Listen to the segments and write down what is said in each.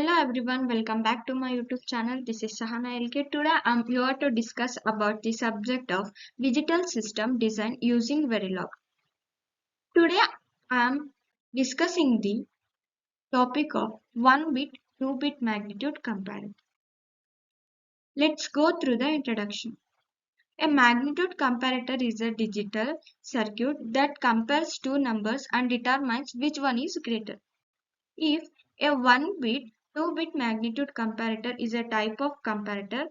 Hello everyone, welcome back to my YouTube channel. This is Sahana LK. Today I'm here to discuss about the subject of digital system design using Verilog. Today I'm discussing the topic of 1-bit, 2-bit magnitude comparison. Let's go through the introduction. A magnitude comparator is a digital circuit that compares two numbers and determines which one is greater. If a 1-bit, 2-bit magnitude comparator is a type of comparator,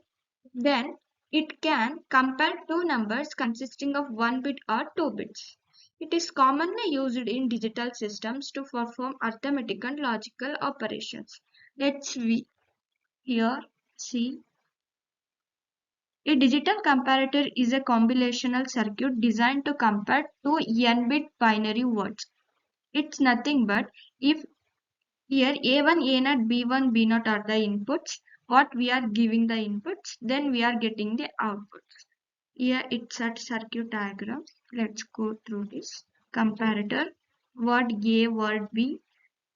then it can compare two numbers consisting of 1 bit or 2 bits. It is commonly used in digital systems to perform arithmetic and logical operations. Let's here see. A digital comparator is a combinational circuit designed to compare two n-bit binary words. It's nothing but if here A1, A0, B1, B0 are the inputs, what we are giving the inputs, then we are getting the outputs. Here it's a circuit diagram. Let's go through this. Comparator, word A, word B.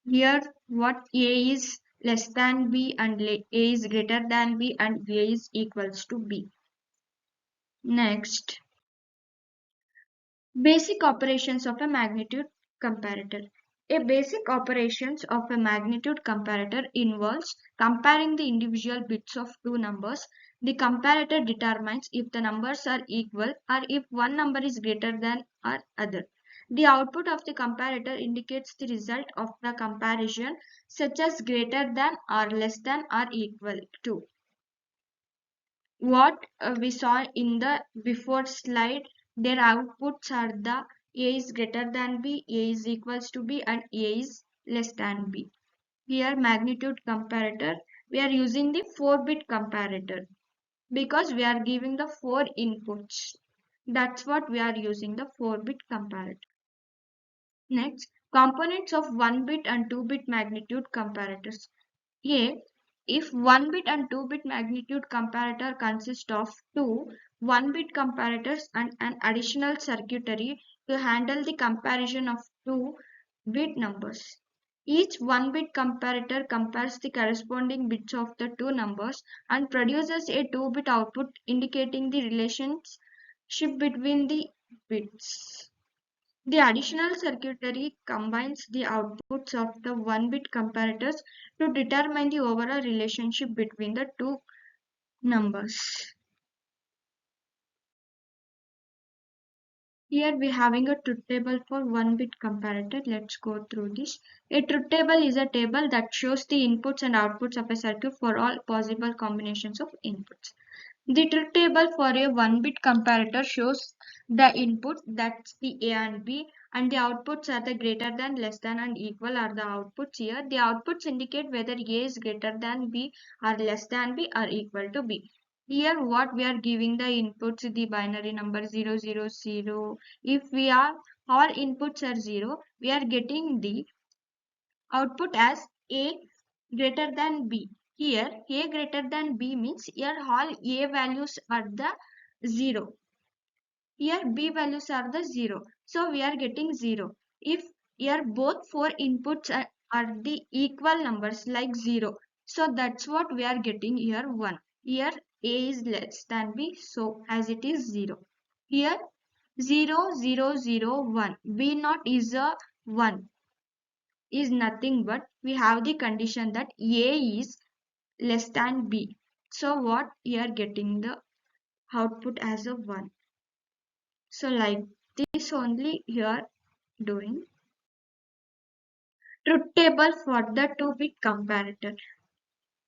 Here what A is less than B and A is greater than B and A is equals to B. Next, basic operations of a magnitude comparator. A basic operations of a magnitude comparator involves comparing the individual bits of two numbers. The comparator determines if the numbers are equal or if one number is greater than or other. The output of the comparator indicates the result of the comparison, such as greater than or less than or equal to. What we saw in the before slide, their outputs are the A is greater than B, A is equals to B and A is less than B. Here magnitude comparator, we are using the 4-bit comparator because we are giving the 4 inputs. That's what we are using the 4-bit comparator. Next, components of 1-bit and 2-bit magnitude comparators. A, if 1-bit and 2-bit magnitude comparator consist of two 1-bit comparators and an additional circuitry to handle the comparison of two bit numbers. Each 1-bit comparator compares the corresponding bits of the two numbers and produces a 2-bit output indicating the relationship between the bits. The additional circuitry combines the outputs of the 1-bit comparators to determine the overall relationship between the two numbers. Here we are having a truth table for 1-bit comparator. Let's go through this. A truth table is a table that shows the inputs and outputs of a circuit for all possible combinations of inputs. The truth table for a 1-bit comparator shows the input, that's the A and B, and the outputs are the greater than, less than and equal are the outputs here. The outputs indicate whether A is greater than B or less than B or equal to B. Here what we are giving the inputs, the binary number 000. If we are all inputs are 0, we are getting the output as A greater than B. Here A greater than B means here all A values are the 0. Here B values are the 0. So we are getting 0. If here both 4 inputs are the equal numbers like 0. So that's what we are getting here 1. Here A is less than B. So as it is 0. Here 0, 0, 0, 1. B naught is a 1. Is nothing but we have the condition that A is less than B. So what we are getting the output as a 1. So like this only here doing. Truth table for the 2-bit comparator.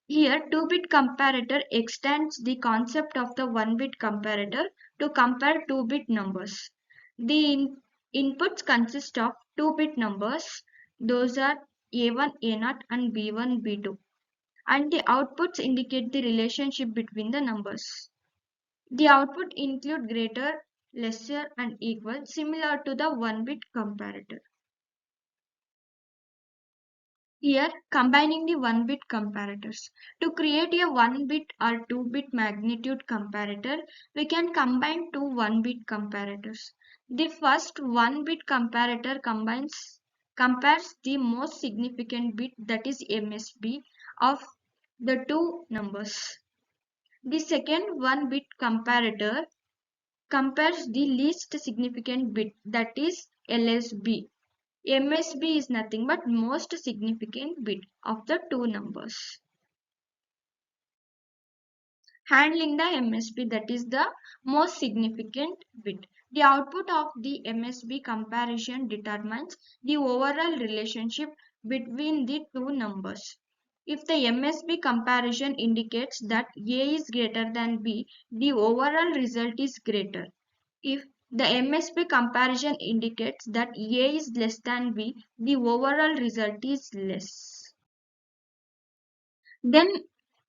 Here 2-bit comparator extends the concept of the 1-bit comparator to compare 2-bit numbers. The inputs consist of 2-bit numbers. Those are A1, A0 and B1, B2. And the outputs indicate the relationship between the numbers. The output include greater, lesser and equal, similar to the 1-bit comparator. Here combining the 1-bit comparators. To create a 1-bit or 2-bit magnitude comparator, we can combine two 1-bit comparators. The first 1-bit comparator compares the most significant bit, that is MSB, of the two numbers. The second 1-bit comparator compares the least significant bit, that is LSB. MSB is nothing but most significant bit of the two numbers. Handling the MSB, that is the most significant bit. The output of the MSB comparison determines the overall relationship between the two numbers. If the MSB comparison indicates that A is greater than B, the overall result is greater. If the MSB comparison indicates that A is less than B, the overall result is less. Then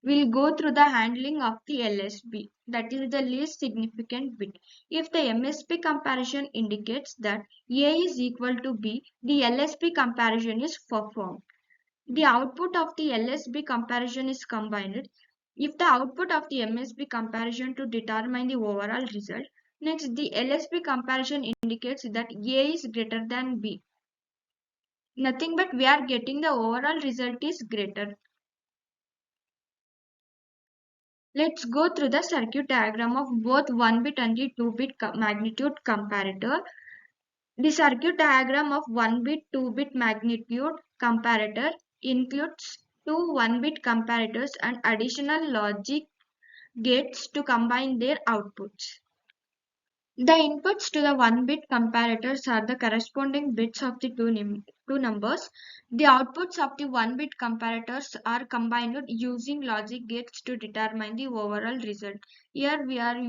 we'll go through the handling of the LSB, that is the least significant bit. If the MSB comparison indicates that A is equal to B, the LSB comparison is performed. The output of the LSB comparison is combined. If the output of the MSB comparison to determine the overall result, next the LSB comparison indicates that A is greater than B. Nothing but we are getting the overall result is greater. Let's go through the circuit diagram of both 1-bit and the 2-bit magnitude comparator. The circuit diagram of 1-bit 2-bit magnitude comparator includes two 1-bit comparators and additional logic gates to combine their outputs. The inputs to the 1-bit comparators are the corresponding bits of the two numbers. The outputs of the 1-bit comparators are combined using logic gates to determine the overall result. Here we are